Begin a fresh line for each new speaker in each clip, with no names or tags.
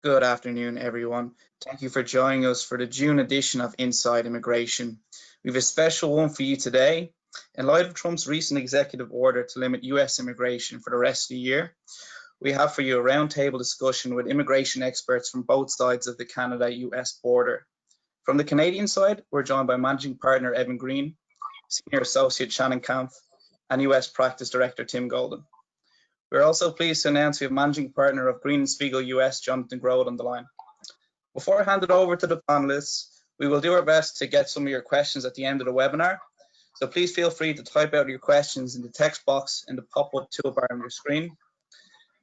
Good afternoon, everyone. Thank you for joining us for the June edition of Inside Immigration. We have a special one for you today. In light of Trump's recent executive order to limit US immigration for the rest of the year, we have for you a roundtable discussion with immigration experts from both sides of the Canada-US border. From the Canadian side, we're joined by Managing Partner Evan Green, Senior Associate Shannon Kampf, and US Practice Director Tim Golden. We're also pleased to announce we have Managing Partner of Green and Spiegel U.S, Jonathan Grode, on the line. Before I hand it over to the panelists, we will do our best to get some of your questions at the end of the webinar. So please feel free to type out your questions in the text box in the pop-up toolbar on your screen.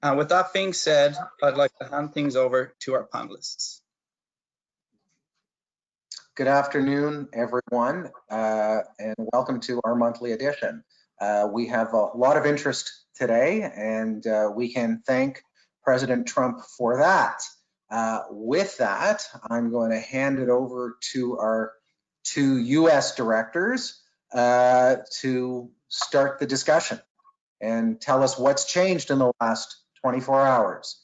And with that being said, I'd like to hand things over to our panelists.
Good afternoon, everyone, and welcome to our monthly edition. We have a lot of interest today, and we can thank President Trump for that. With that, I'm going to hand it over to our two U.S. directors to start the discussion and tell us what's changed in the last 24 hours.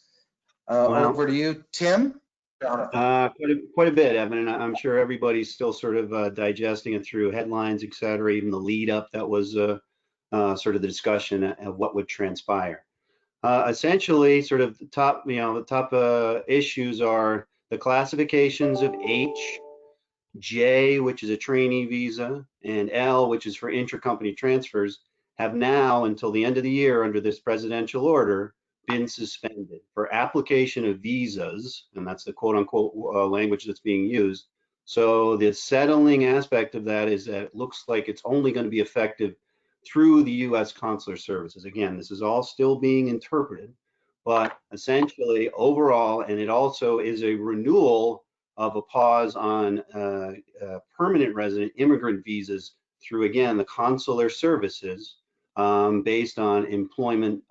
Over to you, Tim.
Quite a bit, Evan, and I'm sure everybody's still sort of digesting it through headlines, et cetera, even the lead up that was sort of the discussion of what would transpire. Essentially, sort of the top, issues are the classifications of H, J, which is a trainee visa, and L, which is for intra-company transfers, have now, until the end of the year, under this presidential order, been suspended for application of visas, and that's the quote-unquote language that's being used. So the settling aspect of that is that it looks like it's only going to be effective through the U.S. consular services. Again, this is all still being interpreted, but essentially overall, and it also is a renewal of a pause on permanent resident immigrant visas through, again, the consular services based on employment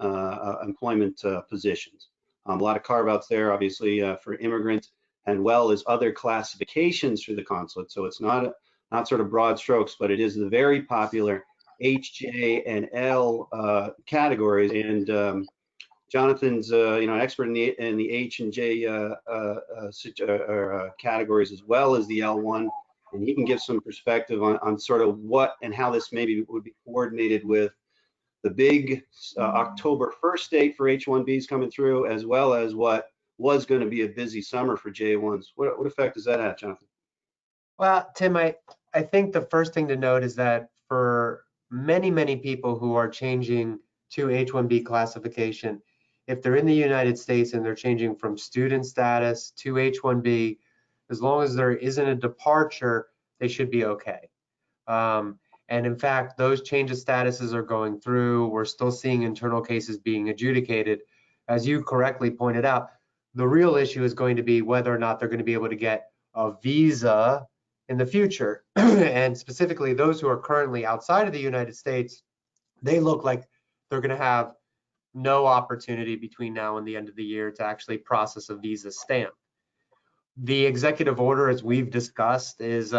positions. A lot of carve-outs there, obviously, for immigrants, and well as other classifications through the consulate. So it's not sort of broad strokes, but it is the very popular H, J, and L categories, and Jonathan's an expert in the H and J categories as well as the L1, and he can give some perspective on sort of what and how this maybe would be coordinated with the big October 1st date for H-1Bs coming through, as well as what was going to be a busy summer for J-1s. What effect does that have, Jonathan?
Well, Tim, I think the first thing to note is that for many people who are changing to H-1B classification, if they're in the United States and they're changing from student status to H-1B, as long as there isn't a departure, they should be okay. And in fact, those change of statuses are going through. We're still seeing internal cases being adjudicated. As you correctly pointed out, the real issue is going to be whether or not they're going to be able to get a visa in the future. And specifically those who are currently outside of the United States, they look like they're going to have no opportunity between now and the end of the year to actually process a visa stamp. The executive order, as we've discussed, is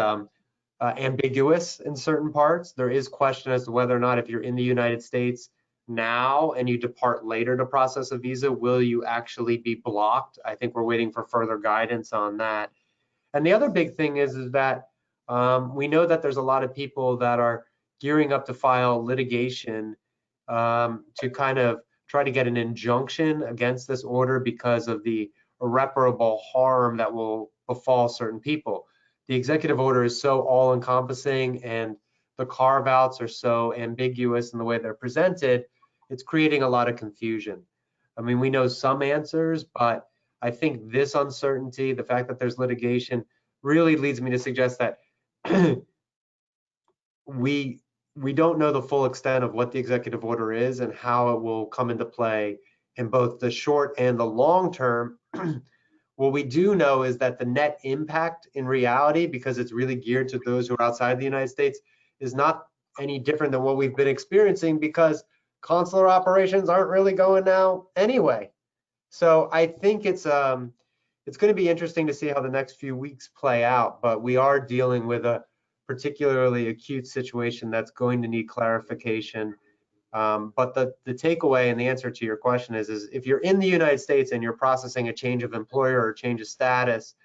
ambiguous in certain parts. There is question as to whether or not if you're in the United States now and you depart later to process a visa, will you actually be blocked? I think we're waiting for further guidance on that. And the other big thing is that we know that there's a lot of people that are gearing up to file litigation to kind of try to get an injunction against this order because of the irreparable harm that will befall certain people. The executive order is so all-encompassing and the carve-outs are so ambiguous in the way they're presented, it's creating a lot of confusion. I mean, we know some answers, but I think this uncertainty, the fact that there's litigation, really leads me to suggest that we don't know the full extent of what the executive order is and how it will come into play in both the short and the long term. What we do know is that the net impact in reality, because it's really geared to those who are outside the United States, is not any different than what we've been experiencing because consular operations aren't really going now anyway. So I think it's going to be interesting to see how the next few weeks play out, but we are dealing with a particularly acute situation that's going to need clarification But the takeaway and the answer to your question is if you're in the United States and you're processing a change of employer or change of status,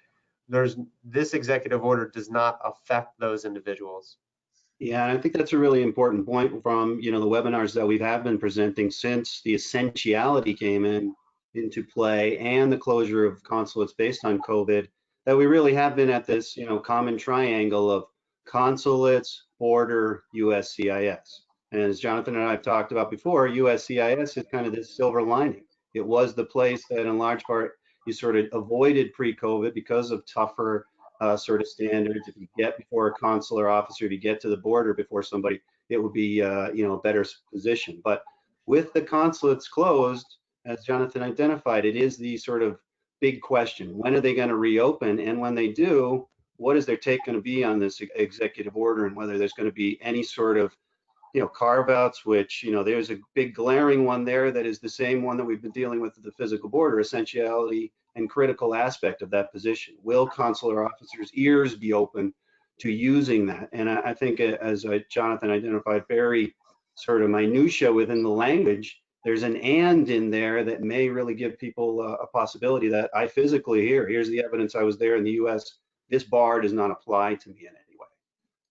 this executive order does not affect those individuals.
Yeah, and I think that's a really important point from, the webinars that we have been presenting since the essentiality came into play and the closure of consulates based on COVID, that we really have been at this, common triangle of consulates, border, USCIS. And as Jonathan and I have talked about before, USCIS is kind of this silver lining. It was the place that in large part you sort of avoided pre-COVID because of tougher sort of standards. If you get before a consular officer, if you get to the border before somebody, it would be a better position. But with the consulates closed, as Jonathan identified, it is the sort of big question. When are they going to reopen? And when they do, what is their take going to be on this executive order, and whether there's going to be any sort of carve outs, which, there's a big glaring one there that is the same one that we've been dealing with at the physical border, essentiality and critical aspect of that position. Will consular officers' ears be open to using that? And I think, as Jonathan identified, very sort of minutia within the language, there's an and in there that may really give people a possibility that I physically here's the evidence I was there in the U.S. This bar does not apply to me in any way.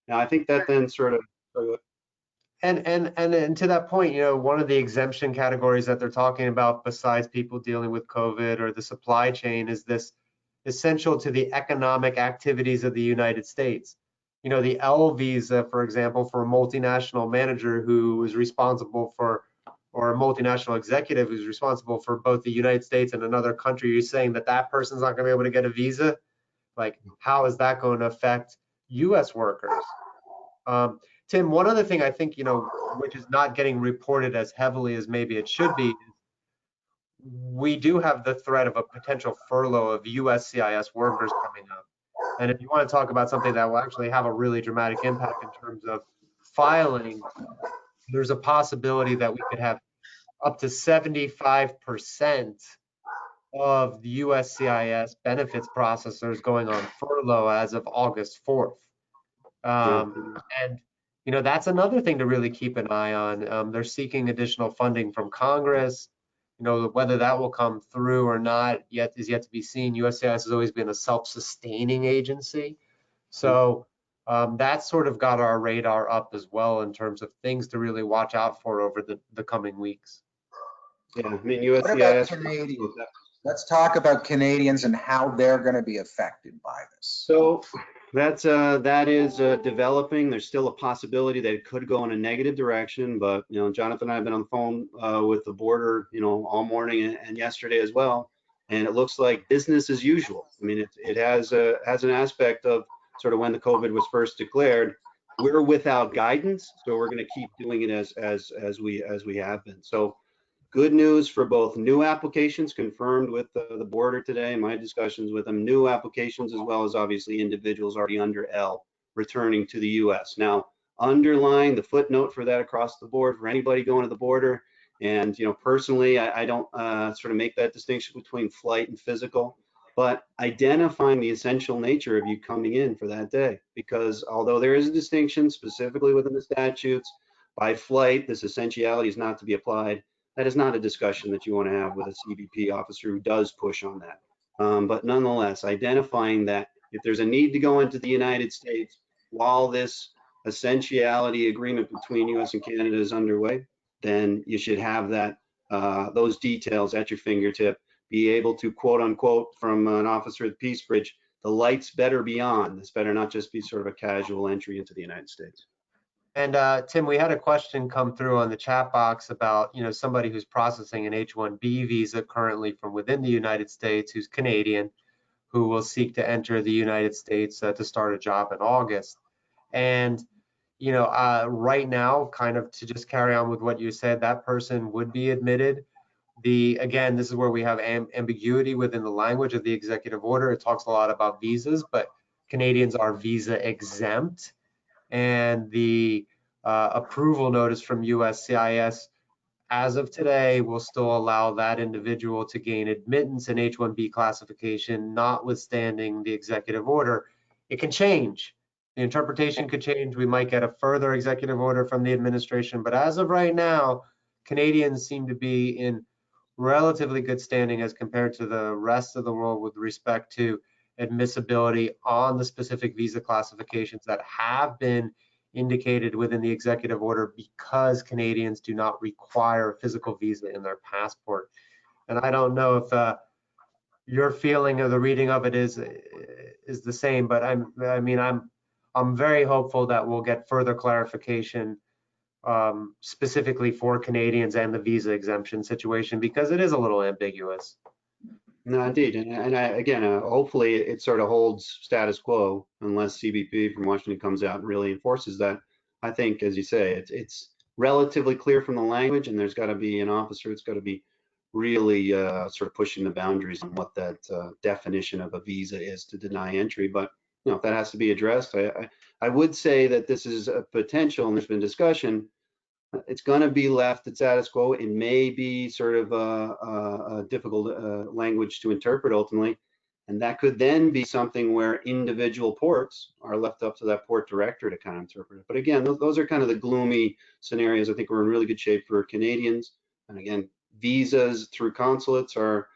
Now, I think that then sort of
And to that point, one of the exemption categories that they're talking about, besides people dealing with COVID or the supply chain, is this essential to the economic activities of the United States. The L visa, for example, for a multinational manager who is responsible for, or a multinational executive who's responsible for both the United States and another country, you're saying that person's not going to be able to get a visa? Like, how is that going to affect U.S. workers? Tim, one other thing I think, which is not getting reported as heavily as maybe it should be, we do have the threat of a potential furlough of USCIS workers coming up. And if you want to talk about something that will actually have a really dramatic impact in terms of filing, there's a possibility that we could have up to 75% of the USCIS benefits processors going on furlough as of August 4th. And that's another thing to really keep an eye on. They're seeking additional funding from Congress. Whether that will come through or not is yet to be seen. USCIS has always been a self-sustaining agency. So that's sort of got our radar up as well in terms of things to really watch out for over the coming weeks.
Yeah, I mean, USCIS.
What about Canadians? Let's talk about Canadians and how they're going to be affected by this.
So that is developing. There's still a possibility that it could go in a negative direction, but Jonathan and I have been on the phone with the border, all morning and yesterday as well, and it looks like business as usual. I mean, it has an aspect of sort of when the COVID was first declared. We're without guidance, so we're going to keep doing it as we have been. So good news for both new applications confirmed with the border today, my discussions with them, new applications, as well as obviously individuals already under L returning to the U.S. Now, underlying the footnote for that across the board for anybody going to the border. And, personally, I don't sort of make that distinction between flight and physical, but identifying the essential nature of you coming in for that day, because although there is a distinction specifically within the statutes, by flight, this essentiality is not to be applied. That is not a discussion that you want to have with a CBP officer who does push on that. But nonetheless, identifying that if there's a need to go into the United States while this essentiality agreement between US and Canada is underway, then you should have that those details at your fingertip, be able to quote unquote from an officer at Peace Bridge, the lights better be on. This better not just be sort of a casual entry into the United States.
And Tim, we had a question come through on the chat box about, somebody who's processing an H-1B visa currently from within the United States, who's Canadian, who will seek to enter the United States to start a job in August. And, right now, kind of to just carry on with what you said, that person would be admitted. Again, this is where we have ambiguity within the language of the executive order. It talks a lot about visas, but Canadians are visa exempt. And the approval notice from USCIS as of today will still allow that individual to gain admittance in H-1B classification, notwithstanding the executive order. It can change. The interpretation could change. We might get a further executive order from the administration, but as of right now, Canadians seem to be in relatively good standing as compared to the rest of the world with respect to admissibility on the specific visa classifications that have been indicated within the executive order, because Canadians do not require a physical visa in their passport. And I don't know if your feeling of the reading of it is the same, but I'm very hopeful that we'll get further clarification specifically for Canadians and the visa exemption situation, because it is a little ambiguous.
No, indeed, and again, hopefully it sort of holds status quo unless CBP from Washington comes out and really enforces that. I think, as you say, it's relatively clear from the language, and there's got to be an officer. It's got to be really sort of pushing the boundaries on what that definition of a visa is to deny entry. But if that has to be addressed, I would say that this is a potential, and there's been discussion. It's going to be left at status quo. It may be sort of a difficult language to interpret ultimately, and that could then be something where individual ports are left up to that port director to kind of interpret it. But again, those are kind of the gloomy scenarios. I think we're in really good shape for Canadians. And again, visas through consulates are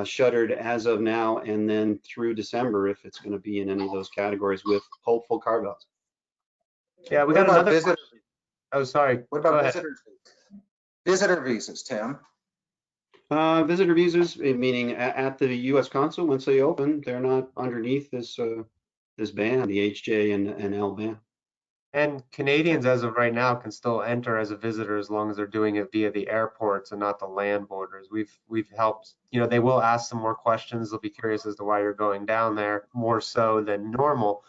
shuttered as of now, and then through December if it's going to be in any of those categories with hopeful carve-outs.
Yeah, we got another
visitor.
Oh, sorry.
What about visitor visas, Tim?
Visitor visas, meaning at the U.S. consul, once they open, they're not underneath this ban, the HJ and L ban.
And Canadians, as of right now, can still enter as a visitor as long as they're doing it via the airports and not the land borders. We've helped. They will ask some more questions. They'll be curious as to why you're going down there, more so than normal.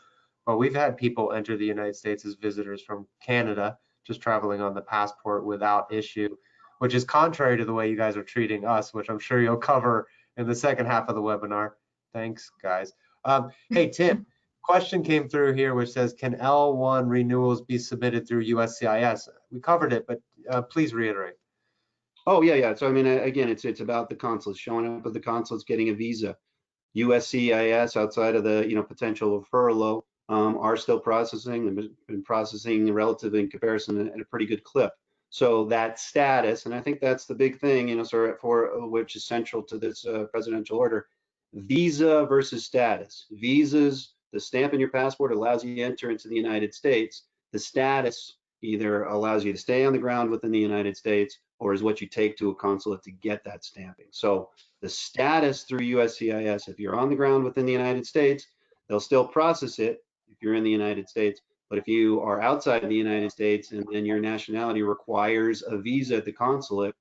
But we've had people enter the United States as visitors from Canada, just traveling on the passport without issue, which is contrary to the way you guys are treating us, which I'm sure you'll cover in the second half of the webinar. Thanks, guys. Hey, Tim, question came through here which says, can L1 renewals be submitted through USCIS? We covered it, but please reiterate.
Oh, yeah. So, I mean, again, it's about the consulates, showing up at the consulates, getting a visa. USCIS, outside of the potential of furlough, are still processing. They've been processing relative in comparison at a pretty good clip. So that status, and I think that's the big thing, sort of for which is central to this presidential order, visa versus status. Visas, the stamp in your passport allows you to enter into the United States. The status either allows you to stay on the ground within the United States or is what you take to a consulate to get that stamping. So the status through USCIS, if you're on the ground within the United States, they'll still process it if you're in the United States. But if you are outside the United States and then your nationality requires a visa at the consulate,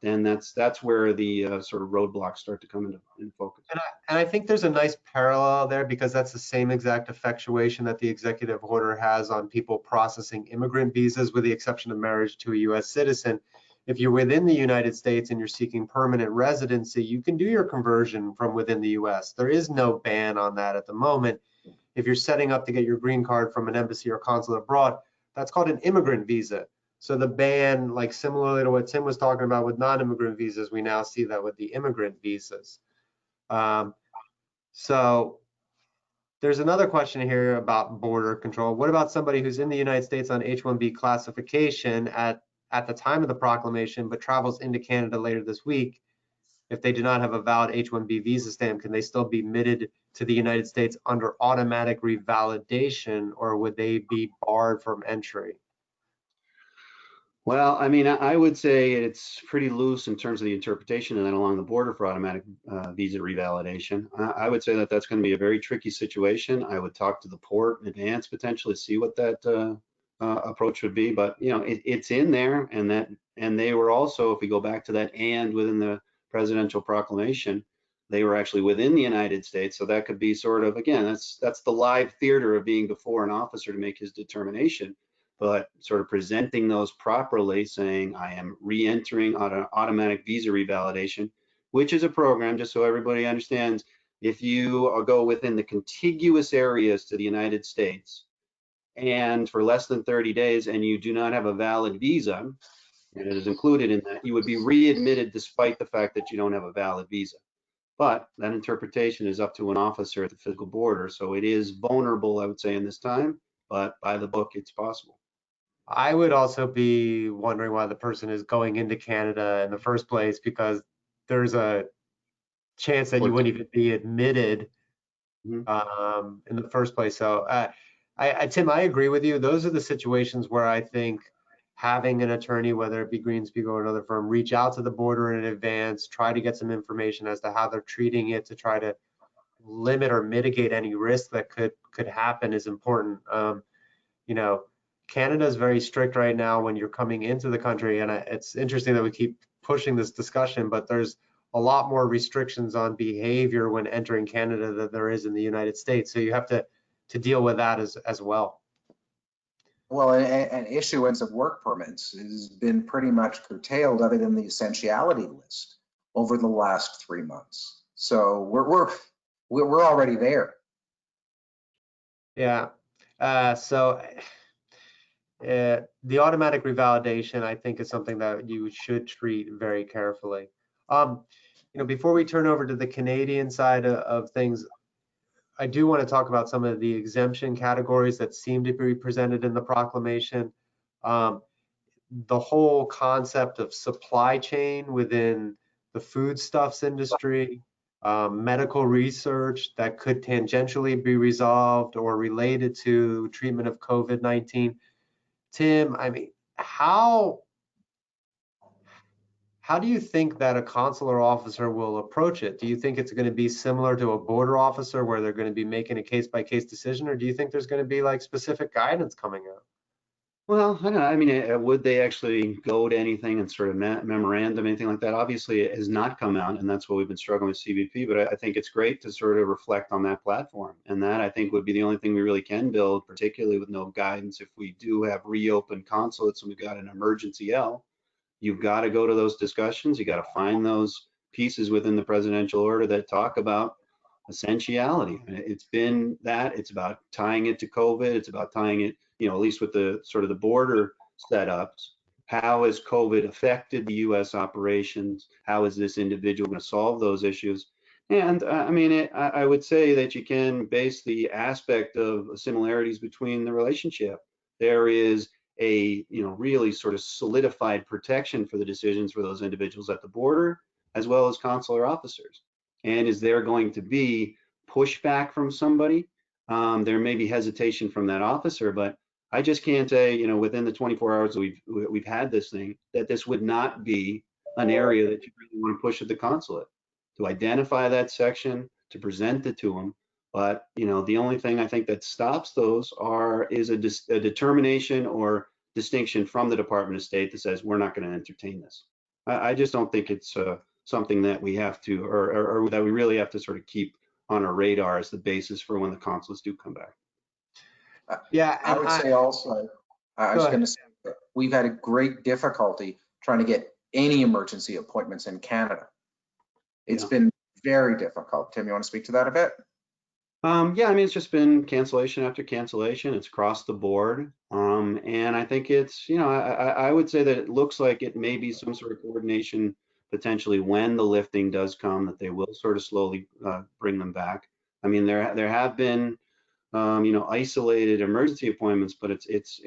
then that's where the sort of roadblocks start to come into focus.
And I think there's a nice parallel there, because that's the same exact effectuation that the executive order has on people processing immigrant visas, with the exception of marriage to a U.S. citizen. If you're within the United States and you're seeking permanent residency, you can do your conversion from within the U.S. There is no ban on that at the moment. If you're setting up to get your green card from an embassy or consulate abroad, that's called an immigrant visa. So the ban, like similarly to what Tim was talking about with non-immigrant visas, we now see that with the immigrant visas. So there's another question here about border control. What about somebody who's in the United States on H-1B classification at the time of the proclamation, but travels into Canada later this week? If they do not have a valid H-1B visa stamp, can they still be admitted to the United States under automatic revalidation, or would they be barred from entry?
Well, I mean, I would say it's pretty loose in terms of the interpretation and then along the border for automatic visa revalidation. I would say that that's going to be a very tricky situation. I would talk to the port in advance potentially to see what that approach would be, but it's in there, and they were also, if we go back to that and within the presidential proclamation, they were actually within the United States. So that could be sort of, again, that's the live theater of being before an officer to make his determination, but sort of presenting those properly, saying I am re-entering on an automatic visa revalidation, which is a program, just so everybody understands, if you go within the contiguous areas to the United States and for less than 30 days and you do not have a valid visa, and it is included in that, you would be readmitted despite the fact that you don't have a valid visa. But that interpretation is up to an officer at the physical border. So it is vulnerable, I would say, in this time, but by the book, it's possible.
I would also be wondering why the person is going into Canada in the first place, because there's a chance that you wouldn't even be admitted in the first place. So Tim, I agree with you. Those are the situations where I think having an attorney, whether it be Green and Spiegel or another firm, reach out to the border in advance, try to get some information as to how they're treating it to try to limit or mitigate any risk that could happen is important. You know, Canada is very strict right now when you're coming into the country, and it's interesting that we keep pushing this discussion, but there's a lot more restrictions on behavior when entering Canada than there is in the United States. So you have to deal with that as well.
Well, and issuance of work permits has been pretty much curtailed other than the essentiality list over the last 3 months. So we're already there.
Yeah. The automatic revalidation, I think, is something that you should treat very carefully. Before we turn over to the Canadian side of things, I do want to talk about some of the exemption categories that seem to be presented in the proclamation. The whole concept of supply chain within the foodstuffs industry, medical research that could tangentially be resolved or related to treatment of COVID-19. Tim, I mean, how do you think that a consular officer will approach it? Do you think it's going to be similar to a border officer where they're going to be making a case-by-case decision, or do you think there's going to be like specific guidance coming out?
Well, I don't know. I mean, would they actually go to anything and sort of memorandum, anything like that? Obviously, it has not come out, and that's what we've been struggling with CBP. But I think it's great to sort of reflect on that platform, and that I think would be the only thing we really can build, particularly with no guidance. If we do have reopened consulates and we've got an emergency L, you've got to go to those discussions. You got to find those pieces within the presidential order that talk about essentiality. It's been that. It's about tying it to COVID. It's about tying it, at least with the sort of the border setups. How has COVID affected the U.S. operations? How is this individual going to solve those issues? And I would say that you can base the aspect of similarities between the relationship. There is a really sort of solidified protection for the decisions for those individuals at the border, as well as consular officers. And is there going to be pushback from somebody? There may be hesitation from that officer, but I just can't say, within the 24 hours we've had this thing, that this would not be an area that you really want to push at the consulate, to identify that section, to present it to them. But the only thing I think that stops those is a determination or distinction from the Department of State that says we're not going to entertain this. I just don't think it's something that we have to, or that we really have to sort of keep on our radar as the basis for when the consulates do come back.
Yeah, I would say also, I was going to say that we've had a great difficulty trying to get any emergency appointments in Canada. It's been very difficult. Tim, you want to speak to that a bit?
Yeah, I mean, it's just been cancellation after cancellation. It's across the board. And I think it's, I would say that it looks like it may be some sort of coordination potentially when the lifting does come, that they will sort of slowly bring them back. I mean, there have been, isolated emergency appointments, but it's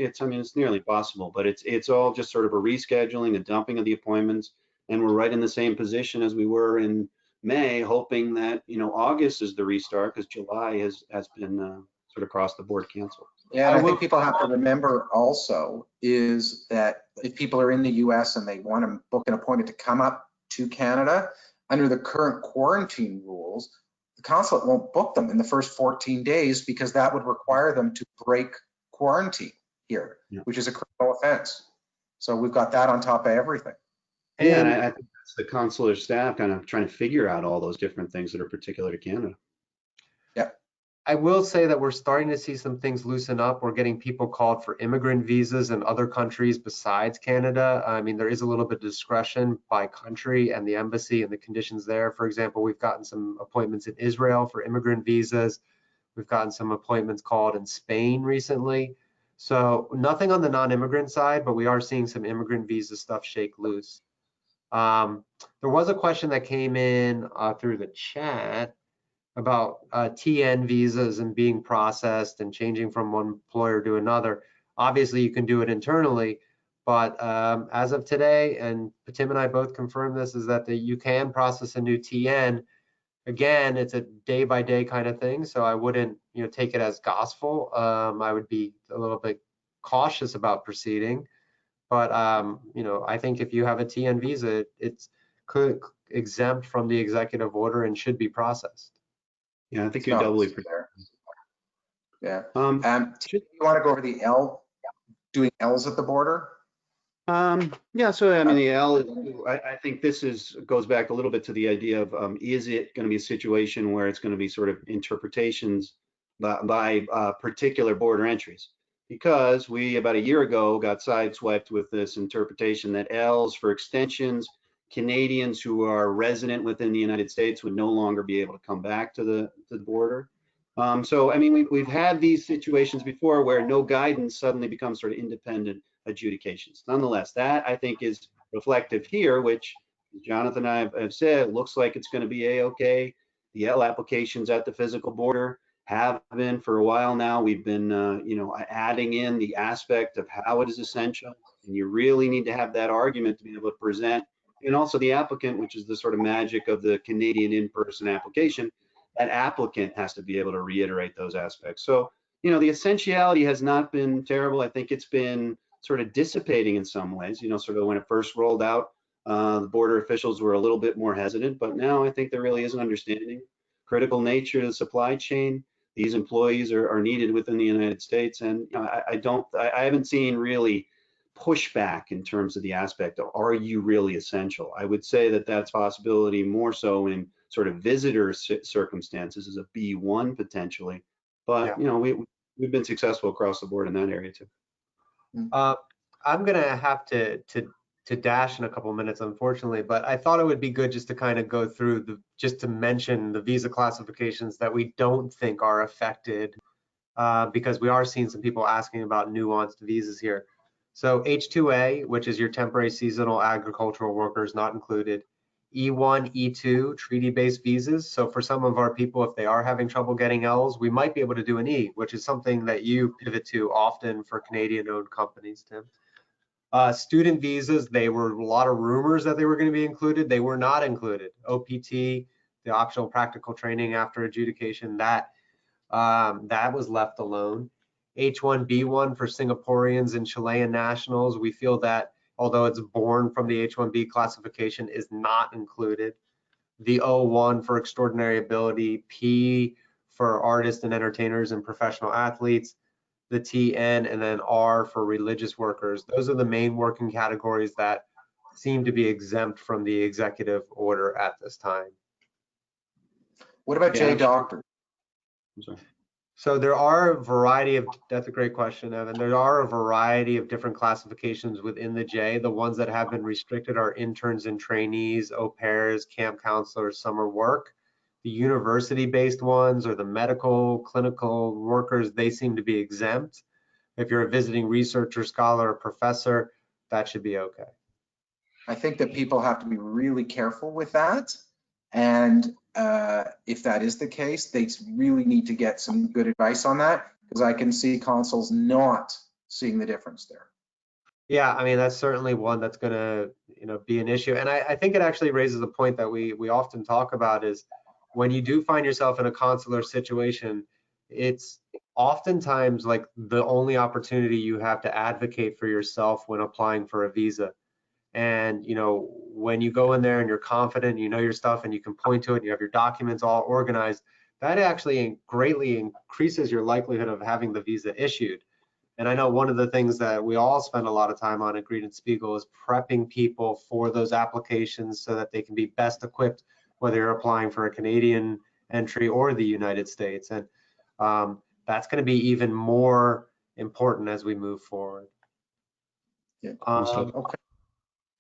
nearly impossible, but it's all just sort of a rescheduling, a dumping of the appointments. And we're right in the same position as we were in May, hoping that August is the restart, because July has been sort of across the board canceled.
Yeah, and I think people have to remember also is that if people are in the U.S. and they want to book an appointment to come up to Canada, under the current quarantine rules, the consulate won't book them in the first 14 days because that would require them to break quarantine here, which is a criminal offense. So we've got that on top of everything.
Yeah, and I think that's the consular staff kind of trying to figure out all those different things that are particular to Canada.
Yeah.
I will say that we're starting to see some things loosen up. We're getting people called for immigrant visas in other countries besides Canada. I mean, there is a little bit of discretion by country and the embassy and the conditions there. For example, we've gotten some appointments in Israel for immigrant visas. We've gotten some appointments called in Spain recently. So nothing on the non-immigrant side, but we are seeing some immigrant visa stuff shake loose. There was a question that came in through the chat about TN visas and being processed and changing from one employer to another. Obviously, you can do it internally, but as of today, and Tim and I both confirmed this, is that you can process a new TN. Again, it's a day-by-day kind of thing, so I wouldn't, take it as gospel. I would be a little bit cautious about proceeding, but I think if you have a TN visa, it's exempt from the executive order and should be processed.
Yeah, I think you're doubly
there. Yeah.
Should,
you want to go over the doing L's at the border?
Yeah, so I mean, the L, I think this goes back a little bit to the idea of, is it going to be a situation where it's going to be sort of interpretations by particular border entries? Because we, about a year ago, got sideswiped with this interpretation that L's for extensions, Canadians who are resident within the United States would no longer be able to come back to the border. So, I mean, we've had these situations before where no guidance suddenly becomes sort of independent adjudications. Nonetheless, that I think is reflective here, which Jonathan and I have said, looks like it's going to be A-OK. The L applications at the physical border have been for a while now. We've been, adding in the aspect of how it is essential, and you really need to have that argument to be able to present. And also the applicant, which is the sort of magic of the Canadian in-person application, that applicant has to be able to reiterate those aspects. So, the essentiality has not been terrible. I think it's been sort of dissipating in some ways, sort of when it first rolled out, the border officials were a little bit more hesitant, but now I think there really is an understanding. Critical nature of the supply chain, these employees are needed within the United States, and I haven't seen really pushback in terms of the aspect of, are you really essential? I would say that that's possibility more so in sort of visitor circumstances as a B1 potentially, but
Yeah.
we've been successful across the board in that area too.
I'm gonna have to dash in a couple of minutes, unfortunately, but I thought it would be good just to kind of go through just to mention the visa classifications that we don't think are affected, because we are seeing some people asking about nuanced visas here. So H2A, which is your temporary seasonal agricultural workers, not included. E1, E2, treaty-based visas. So for some of our people, if they are having trouble getting L's, we might be able to do an E, which is something that you pivot to often for Canadian-owned companies, Tim. Student visas, they were a lot of rumors that they were going to be included. They were not included. OPT, the optional practical training after adjudication, that was left alone. H1B1 for Singaporeans and Chilean nationals, we feel that although it's born from the H1B classification, is not included. The O1 for extraordinary ability, P for artists and entertainers and professional athletes, the TN, and then R for religious workers. Those are the main working categories that seem to be exempt from the executive order at this time.
What about J doctor?
So there are a variety of, that's a great question, Evan. There are a variety of different classifications within the J. The ones that have been restricted are interns and trainees, au pairs, camp counselors, summer work. The university-based ones or the medical, clinical workers, they seem to be exempt. If you're a visiting researcher, scholar, or professor, that should be okay.
I think that people have to be really careful with that. And if that is the case, they really need to get some good advice on that, because I can see consuls not seeing the difference there.
Yeah, I mean, that's certainly one that's going to, be an issue. And I think it actually raises a point that we often talk about is when you do find yourself in a consular situation, it's oftentimes like the only opportunity you have to advocate for yourself when applying for a visa. And, when you go in there and you're confident, you know your stuff and you can point to it, you have your documents all organized, that actually greatly increases your likelihood of having the visa issued. And I know one of the things that we all spend a lot of time on at Green and Spiegel is prepping people for those applications so that they can be best equipped, whether you're applying for a Canadian entry or the United States. And that's going to be even more important as we move forward.
Yeah.
Okay.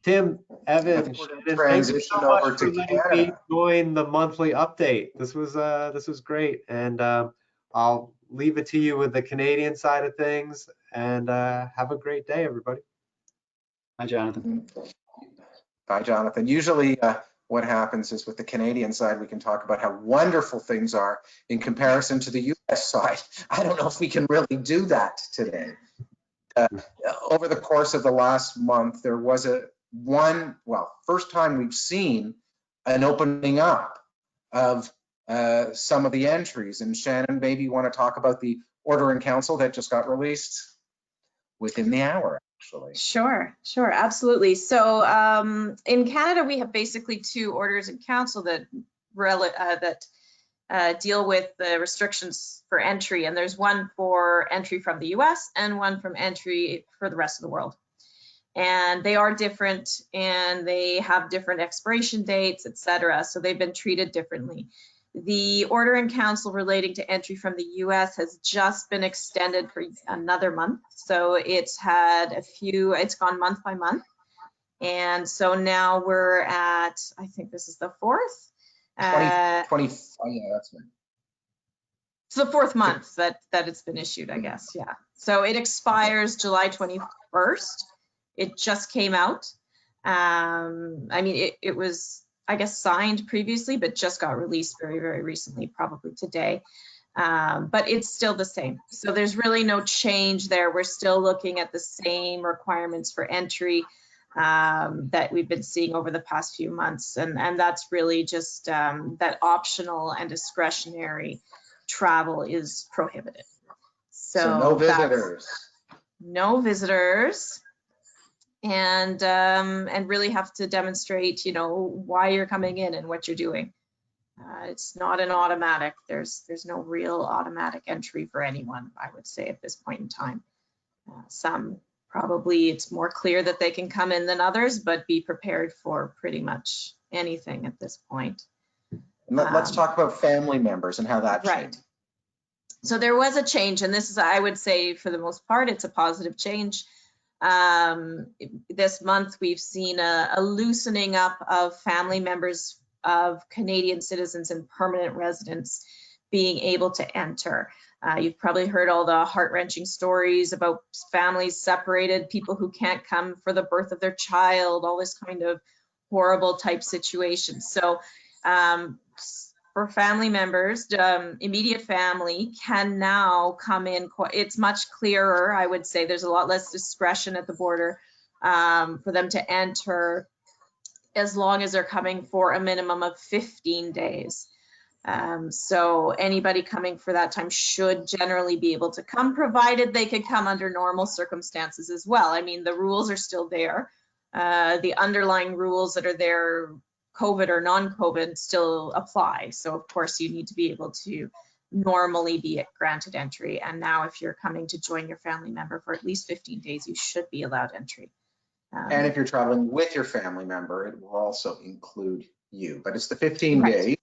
Tim, Evan, Shannon, thank you so much for letting me join the monthly update. This was great, and I'll leave it to you with the Canadian side of things. And have a great day, everybody.
Hi, Jonathan.
Bye, Jonathan. Usually what happens is with the Canadian side, we can talk about how wonderful things are in comparison to the U.S. side. I don't know if we can really do that today. Over the course of the last month, there was first time we've seen an opening up of some of the entries. And Shannon, maybe you want to talk about the order in council that just got released within the hour, actually.
Sure, absolutely. So in Canada, we have basically 2 orders in council that deal with the restrictions for entry, and there's one for entry from the U.S. and one from entry for the rest of the world. And they are different, and they have different expiration dates, etc. So they've been treated differently. The order in council relating to entry from the U.S. has just been extended for another month. So it's gone month by month. And so now we're at, I think this is the 4th.
20, oh yeah, that's right.
It's the 4th month that it's been issued, I guess, yeah. So it expires July 21st. It just came out. I mean, it was, I guess, signed previously, but just got released very, very recently, probably today. But it's still the same. So there's really no change there. We're still looking at the same requirements for entry that we've been seeing over the past few months. And that's really just that optional and discretionary travel is prohibited.
So no visitors.
No visitors. And really have to demonstrate, why you're coming in and what you're doing. It's not an automatic. There's no real automatic entry for anyone, I would say, at this point in time. Some probably it's more clear that they can come in than others, but be prepared for pretty much anything at this point.
Let's talk about family members and how that changed.
Right. So there was a change, and this is, I would say, for the most part, it's a positive change. This month, we've seen a loosening up of family members of Canadian citizens and permanent residents being able to enter. You've probably heard all the heart-wrenching stories about families separated, people who can't come for the birth of their child, all this kind of horrible type situation. So for family members, immediate family can now come in. It's much clearer, I would say. There's a lot less discretion at the border for them to enter as long as they're coming for a minimum of 15 days. So anybody coming for that time should generally be able to come, provided they could come under normal circumstances as well. I mean, the rules are still there. The underlying rules that are there, COVID or non-COVID, still apply. So of course you need to be able to normally be granted entry. And now if you're coming to join your family member for at least 15 days, you should be allowed entry.
And if you're traveling with your family member, it will also include you, but it's the 15
Right.
days.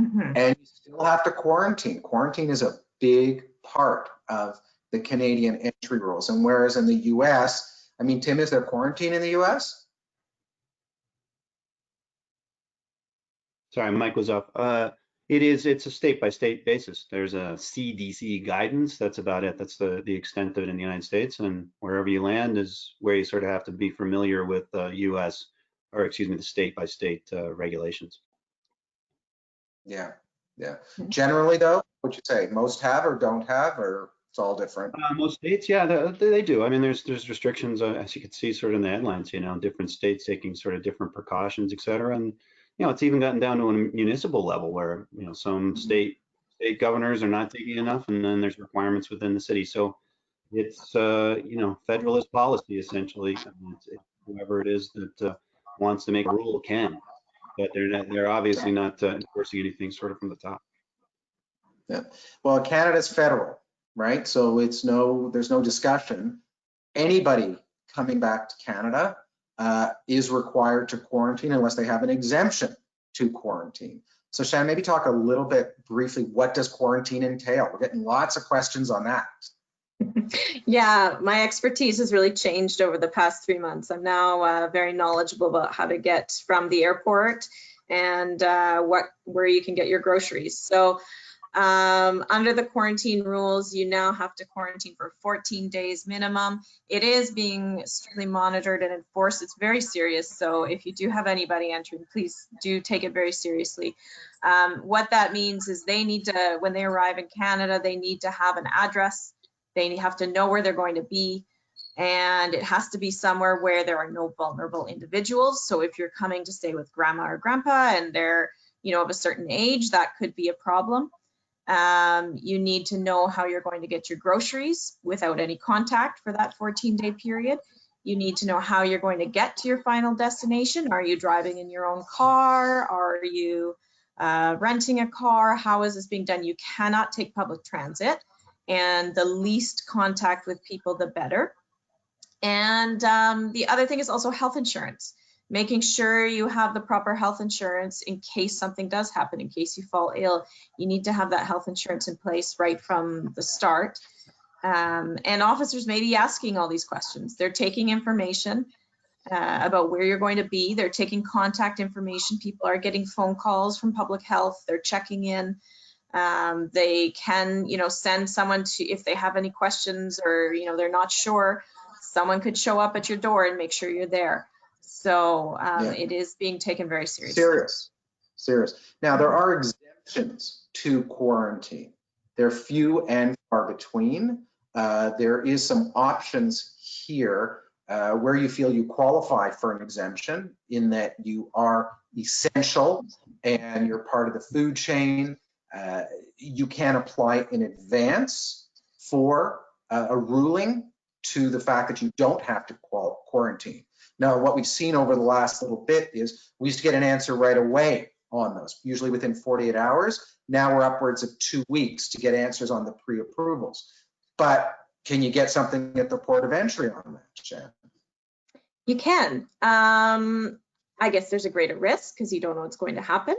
Mm-hmm. And you still have to quarantine. Quarantine is a big part of the Canadian entry rules. And whereas in the US, I mean, Tim, is there quarantine in the US?
Sorry, mic was up. It's a state-by-state basis. There's a CDC guidance. That's about it. That's the extent of it in the United States. And wherever you land is where you sort of have to be familiar with the state-by-state regulations.
Yeah. Generally, though, what'd you say? Most have or don't have, or it's all different?
Most states, yeah, they do. I mean, there's restrictions, as you can see sort of in the headlines, different states taking sort of different precautions, et cetera. And it's even gotten down to a municipal level where, some state governors are not taking enough, and then there's requirements within the city. So it's, federalist policy, essentially. It's whoever it is that wants to make a rule can, but they're obviously not enforcing anything sort of from the top.
Yeah. Well, Canada's federal, right? So there's no discussion. Anybody coming back to Canada is required to quarantine unless they have an exemption to quarantine. So Shannon, maybe talk a little bit briefly, what does quarantine entail? We're getting lots of questions on that.
Yeah, my expertise has really changed over the past 3 months. I'm now very knowledgeable about how to get from the airport and where you can get your groceries. So Under the quarantine rules, you now have to quarantine for 14 days minimum. It is being strictly monitored and enforced. It's very serious. So if you do have anybody entering, please do take it very seriously. What that means is they need to, when they arrive in Canada, they need to have an address. They have to know where they're going to be. And it has to be somewhere where there are no vulnerable individuals. So if you're coming to stay with grandma or grandpa and they're, of a certain age, that could be a problem. You need to know how you're going to get your groceries without any contact for that 14-day period. You need to know how you're going to get to your final destination. Are you driving in your own car? Are you renting a car? How is this being done? You cannot take public transit, and the least contact with people, the better. And the other thing is also health insurance. Making sure you have the proper health insurance in case something does happen, in case you fall ill. You need to have that health insurance in place right from the start. And officers may be asking all these questions. They're taking information about where you're going to be. They're taking contact information. People are getting phone calls from public health. They're checking in. They can, send someone to, if they have any questions or, they're not sure, someone could show up at your door and make sure you're there. So it is being taken very seriously.
Serious. Now, there are exemptions to quarantine. They're few and far between. There is some options here where you feel you qualify for an exemption in that you are essential and you're part of the food chain. You can apply in advance for a ruling to the fact that you don't have to quarantine. Now, what we've seen over the last little bit is we used to get an answer right away on those, usually within 48 hours. Now we're upwards of 2 weeks to get answers on the pre-approvals. But can you get something at the port of entry on that, Shannon?
You can. I guess there's a greater risk because you don't know what's going to happen.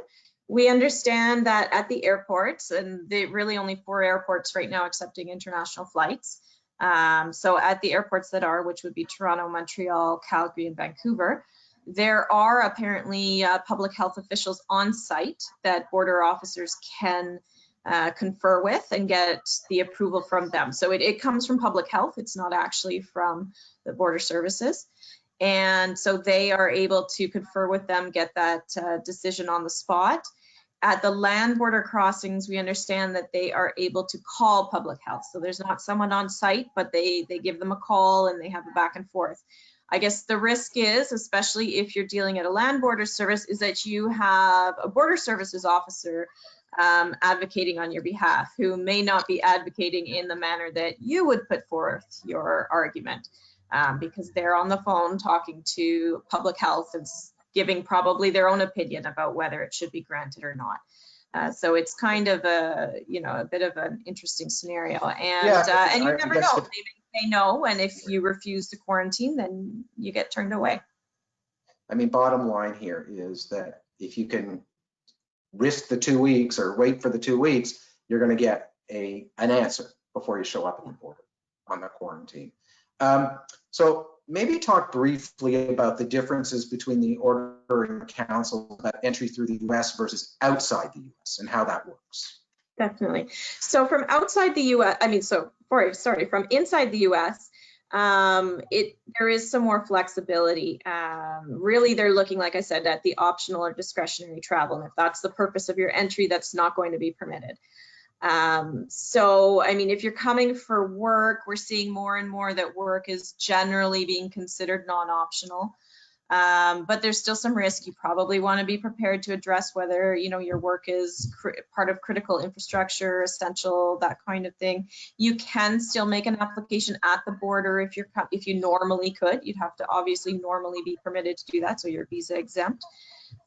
We understand that at the airports, and there are really only 4 airports right now accepting international flights. So at the airports that are, which would be Toronto, Montreal, Calgary, and Vancouver, there are apparently public health officials on site that border officers can confer with and get the approval from them. So it comes from public health. It's not actually from the border services. And so they are able to confer with them, get that decision on the spot. At the land border crossings, we understand that they are able to call public health. So there's not someone on site, but they give them a call and they have a back and forth. I guess the risk is, especially if you're dealing at a land border service, is that you have a border services officer advocating on your behalf who may not be advocating in the manner that you would put forth your argument because they're on the phone talking to public health and giving probably their own opinion about whether it should be granted or not. So it's kind of a bit of an interesting scenario, and you never know. They may say no, and if you refuse to quarantine, then you get turned away.
I mean, bottom line here is that if you can risk the 2 weeks or wait for the 2 weeks, you're going to get an answer before you show up at the border on the quarantine. So maybe talk briefly about the differences between the Ordering Council about entry through the U.S. versus outside the U.S. and how that works.
Definitely. So from outside the U.S., from inside the U.S., there is some more flexibility. Really, they're looking, like I said, at the optional or discretionary travel. And if that's the purpose of your entry, that's not going to be permitted. So, I mean, if you're coming for work, we're seeing more and more that work is generally being considered non-optional. But there's still some risk. You probably want to be prepared to address whether, your work is part of critical infrastructure, essential, that kind of thing. You can still make an application at the border if you normally could. You'd have to obviously normally be permitted to do that, so you're visa exempt.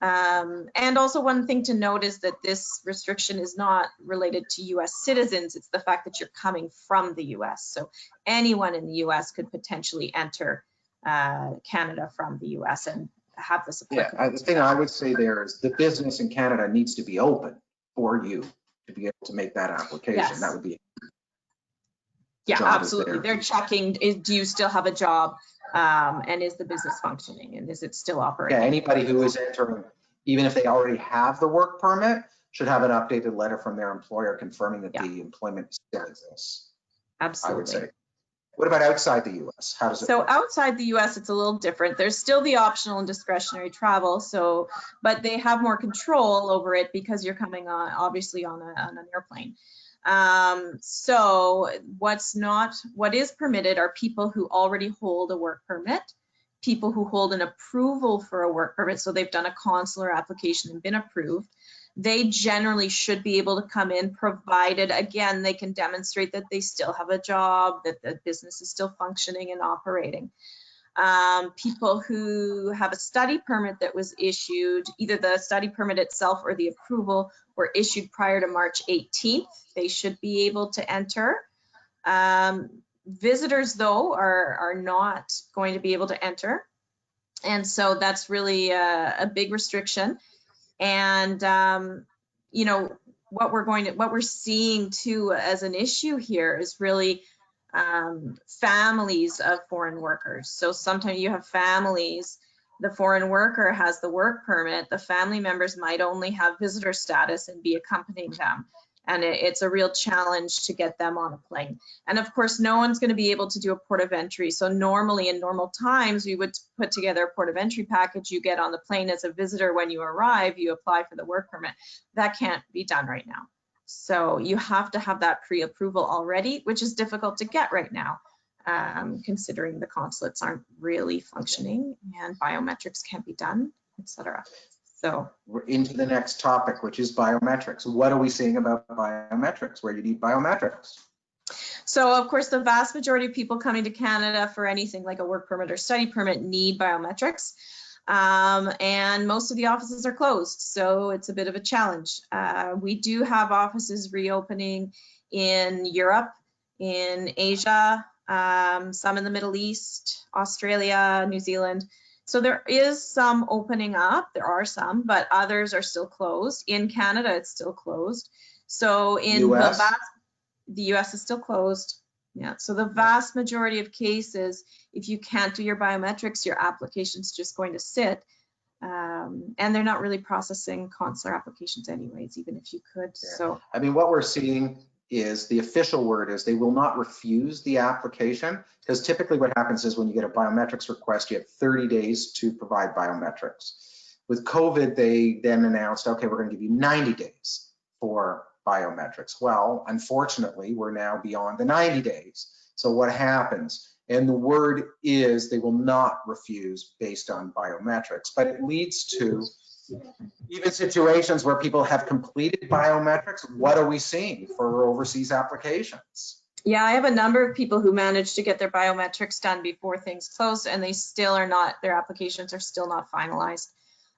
And also one thing to note is that this restriction is not related to U.S. citizens. It's the fact that you're coming from the U.S. So anyone in the U.S. could potentially enter Canada from the U.S. and have this applicable.
Yeah, the thing I would say there is the business in Canada needs to be open for you to be able to make that application. Yes. That would be.
Yeah, absolutely. They're checking, do you still have a job? And is the business functioning and is it still operating?
Yeah, anybody who is entering, even if they already have the work permit, should have an updated letter from their employer confirming that
Yeah.
the employment still exists.
Absolutely.
I would say. What about outside the U.S.? How does it
So
work?
outside the US, it's a little different. There's still the optional and discretionary travel. So, but they have more control over it because you're coming on, obviously on an airplane. So what is permitted are people who already hold a work permit, people who hold an approval for a work permit. So they've done a consular application and been approved. They generally should be able to come in, provided, again, they can demonstrate that they still have a job, that the business is still functioning and operating. People who have a study permit that was issued, either the study permit itself or the approval were issued prior to March 18th, they should be able to enter. Visitors, though, are not going to be able to enter. And so that's really a big restriction. And, you know, what we're seeing too as an issue here is really families of foreign workers. So sometimes you have families, the foreign worker has the work permit, the family members might only have visitor status and be accompanying them. And it's a real challenge to get them on a plane. And of course, no one's going to be able to do a port of entry. So normally in normal times, we would put together a port of entry package. You get on the plane as a visitor. When you arrive, you apply for the work permit. That can't be done right now. So you have to have that pre-approval already, which is difficult to get right now, considering the consulates aren't really functioning and biometrics can't be done, etc. So
we're into the next topic, which is biometrics. What are we seeing about biometrics? Where you need biometrics?
So of course, the vast majority of people coming to Canada for anything like a work permit or study permit need biometrics. And most of the offices are closed, so it's a bit of a challenge. We do have offices reopening in Europe, in Asia, some in the Middle East, Australia, New Zealand. So there is some opening up, there are some, but others are still closed. In Canada, it's still closed. So in the US is still closed. Yeah, so the vast majority of cases, if you can't do your biometrics, your application's just going to sit. And they're not really processing consular applications anyways, even if you could.
Yeah.
So
I mean, what we're seeing is the official word is they will not refuse the application, because typically what happens is when you get a biometrics request, you have 30 days to provide biometrics. With COVID, they then announced, okay, we're going to give you 90 days for biometrics. Well, unfortunately, we're now beyond the 90 days. So what happens? And the word is they will not refuse based on biometrics, but it leads to even situations where people have completed biometrics. What are we seeing for overseas applications?
yeah, I have a number of people who managed to get their biometrics done before things closed, and they still are not, their applications are still not finalized.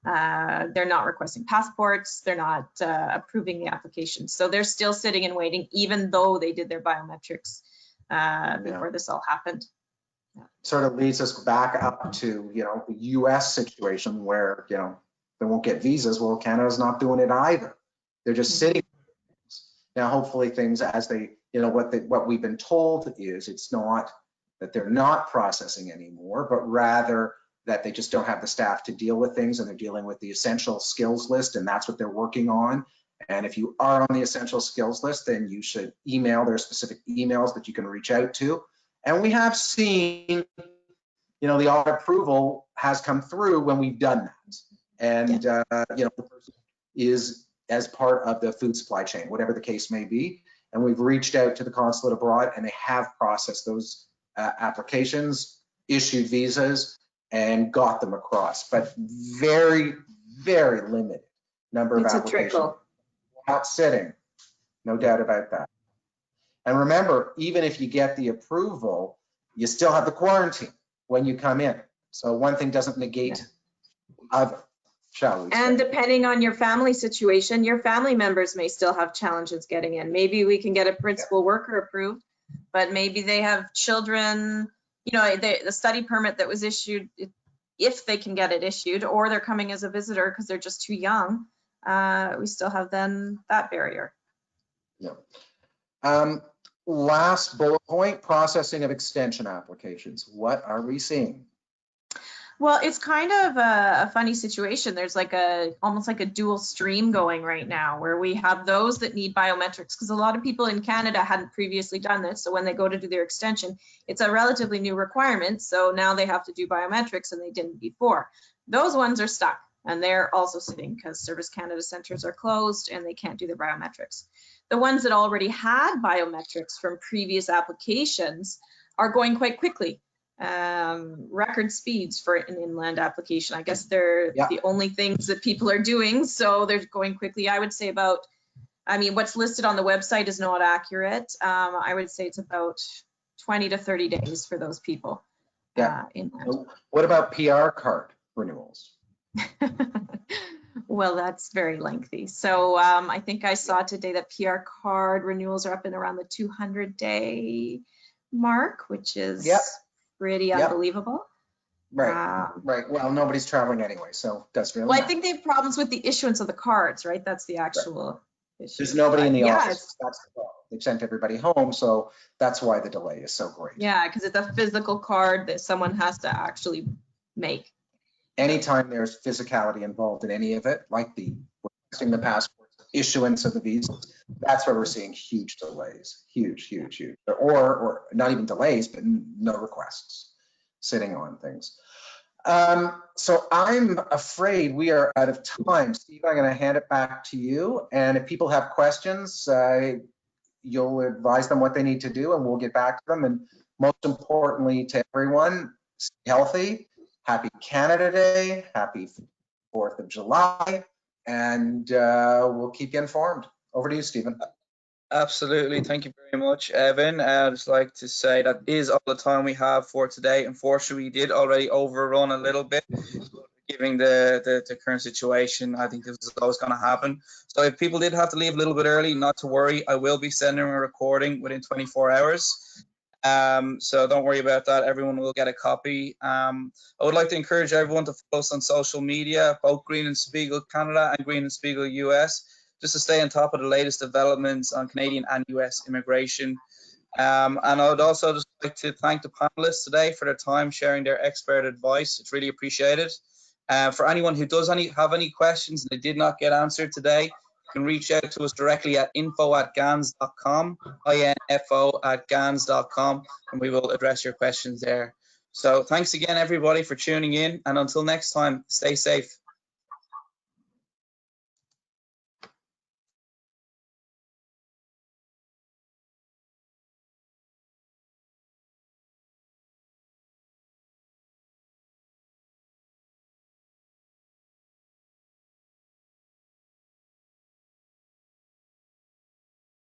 They're not requesting passports, they're not approving the application. So they're still sitting and waiting, even though they did their biometrics before this all happened. Yeah.
Sort of leads us back up to, you know, the U.S. situation where, you know, they won't get visas. Well, Canada's not doing it either. They're just sitting. Now, hopefully things as they, you know, what we've been told is it's not that they're not processing anymore, but rather that they just don't have the staff to deal with things, and they're dealing with the essential skills list, and that's what they're working on. And if you are on the essential skills list, then you should email. There are specific emails that you can reach out to. And we have seen, you know, the audit approval has come through when we've done that. And, you know, the person is as part of the food supply chain, whatever the case may be. And we've reached out to the consulate abroad, and they have processed those applications, issued visas, and got them across. But very, very limited number of applications.
It's a trickle.
Not sitting, no doubt about that. And remember, even if you get the approval, you still have the quarantine when you come in. So one thing doesn't negate other, shall we say.
And depending on your family situation, your family members may still have challenges getting in. Maybe we can get a principal worker approved, but maybe they have children, you know, the study permit that was issued, if they can get it issued, or they're coming as a visitor because they're just too young, we still have then that barrier.
Yeah. Last bullet point, processing of extension applications. What are we seeing?
Well, it's kind of a funny situation. There's like almost like a dual stream going right now where we have those that need biometrics because a lot of people in Canada hadn't previously done this. So when they go to do their extension, it's a relatively new requirement. So now they have to do biometrics and they didn't before. Those ones are stuck and they're also sitting because Service Canada centers are closed and they can't do their biometrics. The ones that already had biometrics from previous applications are going quite quickly. Record speeds for an inland application. I guess they're the only things that people are doing, so they're going quickly. I would say about, I mean, what's listed on the website is not accurate. I would say it's about 20 to 30 days for those people. Inland.
What about PR card renewals?
Well, that's very lengthy. So I think I saw today that PR card renewals are up in around the 200-day mark, which is pretty unbelievable.
Right, right. Well, nobody's traveling anyway, so that's really.
Well, I think they have problems with the issuance of the cards, right? That's the actual issue.
There's nobody in the office. That's the problem. They've sent everybody home, so that's why the delay is so great.
Yeah, because it's a physical card that someone has to actually make.
Anytime there's physicality involved in any of it, like the requesting the passport, issuance of the visas, that's where we're seeing huge delays, huge, or not even delays, but no requests sitting on things. So I'm afraid we are out of time. Steve, I'm going to hand it back to you. And if people have questions, you'll advise them what they need to do and we'll get back to them. And most importantly to everyone, stay healthy. Happy Canada Day. Happy 4th of July. And we'll keep you informed. Over to you, Stephen.
Absolutely. Thank you very much, Evan. I'd just like to say that is all the time we have for today. Unfortunately, we did already overrun a little bit, given the current situation. I think this is always going to happen. So if people did have to leave a little bit early, not to worry. I will be sending a recording within 24 hours. So don't worry about that. Everyone will get a copy. I would like to encourage everyone to follow us on social media, both Green and Spiegel Canada and Green and Spiegel US, just to stay on top of the latest developments on Canadian and US immigration. And I would also just like to thank the panelists today for their time sharing their expert advice. It's really appreciated. For anyone who does have any questions and they did not get answered today, you can reach out to us directly at info@gans.com, info@gans.com, and we will address your questions there. So thanks again, everybody, for tuning in. And until next time, stay safe.